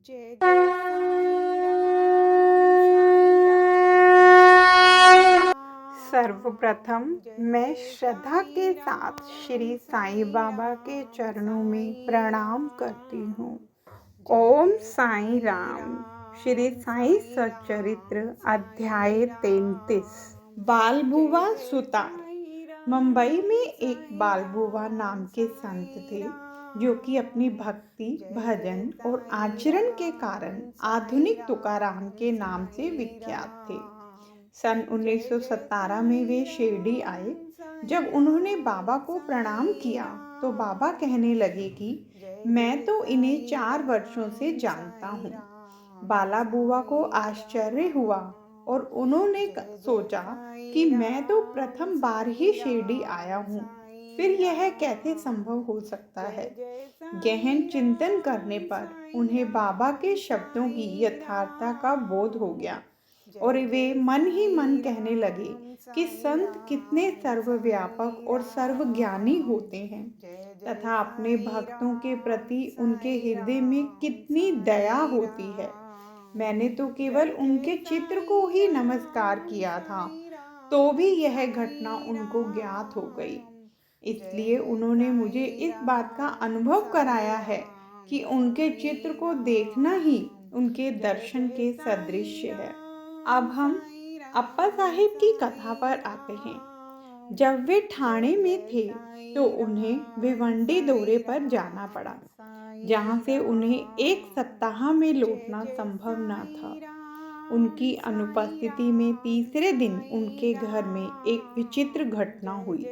जय जय साईं राम। सर्वप्रथम मैं श्रद्धा के साथ श्री साईं बाबा के चरणों में प्रणाम करती हूँ। ओम साईं राम। श्री साईं सच्चरित्र अध्याय 33। बाल बुआ सुतार। मुंबई में एक बाल बुआ नाम के संत थे जो कि अपनी भक्ति, भजन और आचरण के कारण आधुनिक तुकाराम के नाम से विख्यात थे। सन 1917 में वे शिरडी आए। जब उन्होंने बाबा को प्रणाम किया तो बाबा कहने लगे कि मैं तो इन्हें 4 वर्षों से जानता हूँ। बाला बुआ को आश्चर्य हुआ और उन्होंने सोचा कि मैं तो प्रथम बार ही शिरडी आया हूँ, फिर यह कैसे संभव हो सकता है। गहन चिंतन करने पर उन्हें बाबा के शब्दों की यथार्थता का बोध हो गया और वे मन ही मन कहने लगे कि संत कितने सर्वव्यापक और सर्वज्ञानी होते हैं तथा अपने भक्तों के प्रति उनके हृदय में कितनी दया होती है। मैंने तो केवल उनके चित्र को ही नमस्कार किया था, तो भी यह घटना उनको ज्ञात हो गई। इसलिए उन्होंने मुझे इस बात का अनुभव कराया है कि उनके चित्र को देखना ही उनके दर्शन के सदृश है। अब हम अप्पा साहिब की कथा पर आते हैं। जब वे ठाणे में थे तो उन्हें भिवंडी दौरे पर जाना पड़ा, जहां से उन्हें 1 सप्ताह में लौटना संभव न था। उनकी अनुपस्थिति में तीसरे दिन उनके घर में एक विचित्र घटना हुई।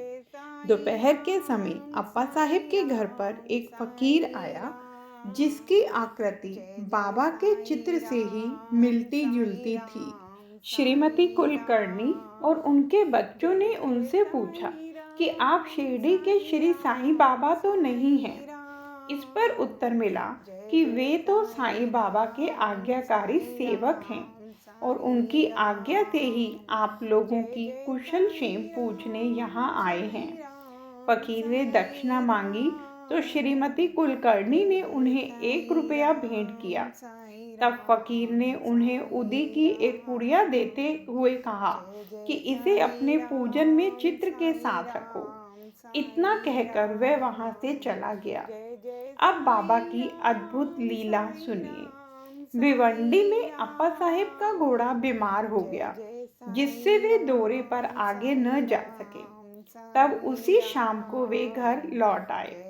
दोपहर के समय अप्पा साहिब के घर पर एक फकीर आया जिसकी आकृति बाबा के चित्र से ही मिलती जुलती थी। श्रीमती कुलकर्णी और उनके बच्चों ने उनसे पूछा कि आप शिरडी के श्री साईं बाबा तो नहीं हैं। इस पर उत्तर मिला कि वे तो साईं बाबा के आज्ञाकारी सेवक हैं और उनकी आज्ञा से ही आप लोगों की कुशल क्षेम पूछने यहाँ आए हैं। फकीर ने दक्षिणा मांगी तो श्रीमती कुलकर्णी ने उन्हें 1 रुपया भेंट किया। तब फकीर ने उन्हें उदी की एक पुड़िया देते हुए कहा कि इसे अपने पूजन में चित्र के साथ रखो। इतना कहकर वह वहां से चला गया। अब बाबा की अद्भुत लीला सुनिए। भिवंडी में अप्पा साहिब का घोड़ा बीमार हो गया, जिससे वे दौरे पर आगे न जा सके। तब उसी शाम को वे घर लौट आए।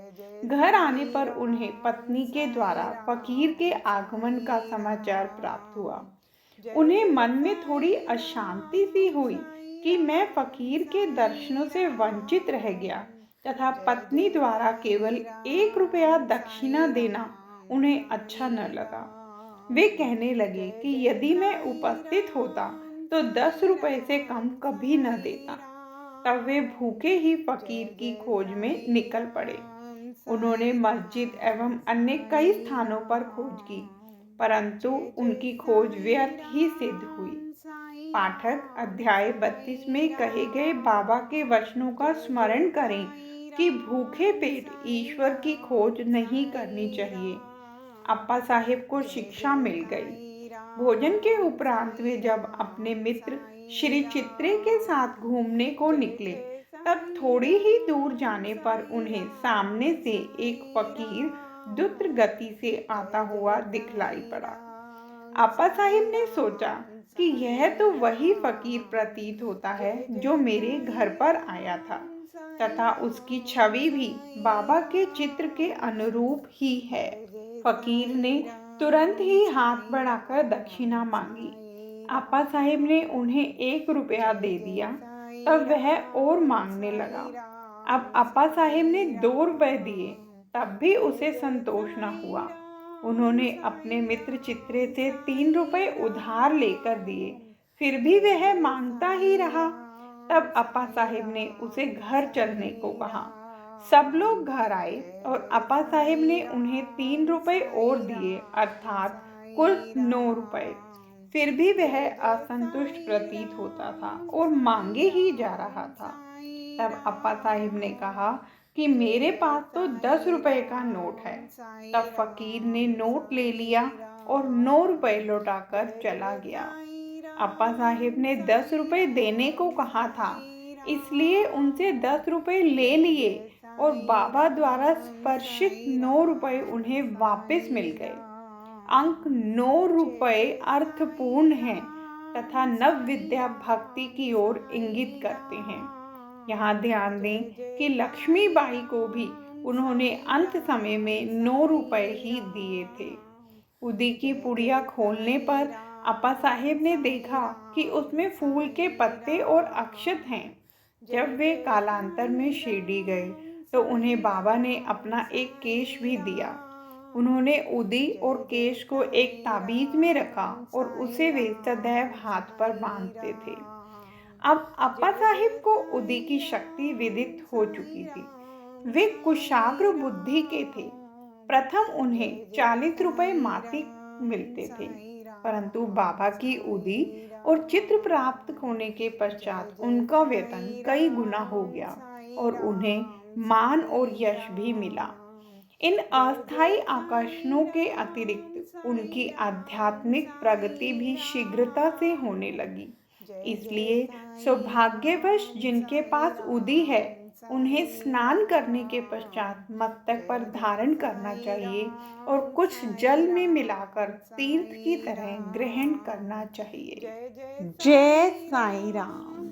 घर आने पर उन्हें पत्नी के द्वारा फकीर के आगमन का समाचार प्राप्त हुआ। उन्हें मन में थोड़ी अशांति सी हुई कि मैं फकीर के दर्शनों से वंचित रह गया तथा पत्नी द्वारा केवल 1 रुपया दक्षिणा देना उन्हें अच्छा न लगा। वे कहने लगे कि यदि मैं उपस्थित होता तो 10 रुपए से कम कभी न देता। तब वे भूखे ही फकीर की खोज में निकल पड़े। उन्होंने मस्जिद एवं अन्य कई स्थानों पर खोज की, परंतु उनकी खोज व्यर्थ ही सिद्ध हुई। पाठक अध्याय 32 में कहे गए बाबा के वचनों का स्मरण करें कि भूखे पेट ईश्वर की खोज नहीं करनी चाहिए। अप्पा साहिब को शिक्षा मिल गई। भोजन के उपरांत वे जब अपने मित्र श्री चित्रे के साथ घूमने को निकले, तब थोड़ी ही दूर जाने पर उन्हें सामने से एक फकीर द्रुत गति से आता हुआ दिखलाई पड़ा। अप्पा साहिब ने सोचा कि यह तो वही फकीर प्रतीत होता है जो मेरे घर पर आया था तथा उसकी छवि भी बाबा के चित्र के अनुरूप ही है। फकीर ने तुरंत ही हाथ बढ़ाकर दक्षिणा मांगी। अप्पा साहिब ने उन्हें 1 रुपया दे दिया। तब वह और मांगने लगा। अब अप्पा साहिब ने 2 रुपए दिए, तब भी उसे संतोष न हुआ। उन्होंने अपने मित्र चित्रे से 3 रुपए उधार लेकर दिए, फिर भी वह मांगता ही रहा। तब अप्पा साहिब ने उसे घर चलने को कहा। सब लोग घर आए और अप्पा साहिब ने उन्हें 3 रुपए और दिए, अर्थात कुल 9 रुपए। फिर भी वह असंतुष्ट प्रतीत होता था और मांगे ही जा रहा था। तब अप्पा साहिब ने कहा कि मेरे पास तो 10 रुपए का नोट है। तब फकीर ने नोट ले लिया, और 9 रुपए लौटाकर चला गया। अप्पा साहिब ने 10 रुपए देने को कहा था, इसलिए उनसे 10 रुपए ले लिए और बाबा द्वारा स्पर्शित 9 रुपए उन्हें वापस मिल गए। अंक 9 रुपए अर्थपूर्ण हैं तथा नव विद्या भक्ति की ओर इंगित करते हैं। यहाँ ध्यान दें कि लक्ष्मीबाई को भी उन्होंने अंत समय में 9 रुपए ही दिए थे। उदी की पुड़िया खोलने पर अप्पा साहिब ने देखा कि उसमें फूल के पत्ते और अक्षत हैं। जब वे कालांतर में शिरडी गए तो उन्हें बाबा ने अपना एक केश भी दिया। उन्होंने उदी और केश को एक ताबीज में रखा और उसे वे सदैव हाथ पर बांधते थे। अब अप्पा साहिब को उदी की शक्ति विदित हो चुकी थी। वे कुशाग्र बुद्धि के थे। प्रथम उन्हें 40 रुपए मासिक मिलते थे, परंतु बाबा की उदी और चित्र प्राप्त होने के पश्चात उनका वेतन कई गुना हो गया और उन्हें मान और यश भी मिला। इन अस्थायी आकर्षणों के अतिरिक्त उनकी आध्यात्मिक प्रगति भी शीघ्रता से होने लगी। इसलिए सौभाग्यवश जिनके पास उदी है उन्हें स्नान करने के पश्चात मस्तक पर धारण करना चाहिए और कुछ जल में मिलाकर तीर्थ की तरह ग्रहण करना चाहिए। जय साईं राम।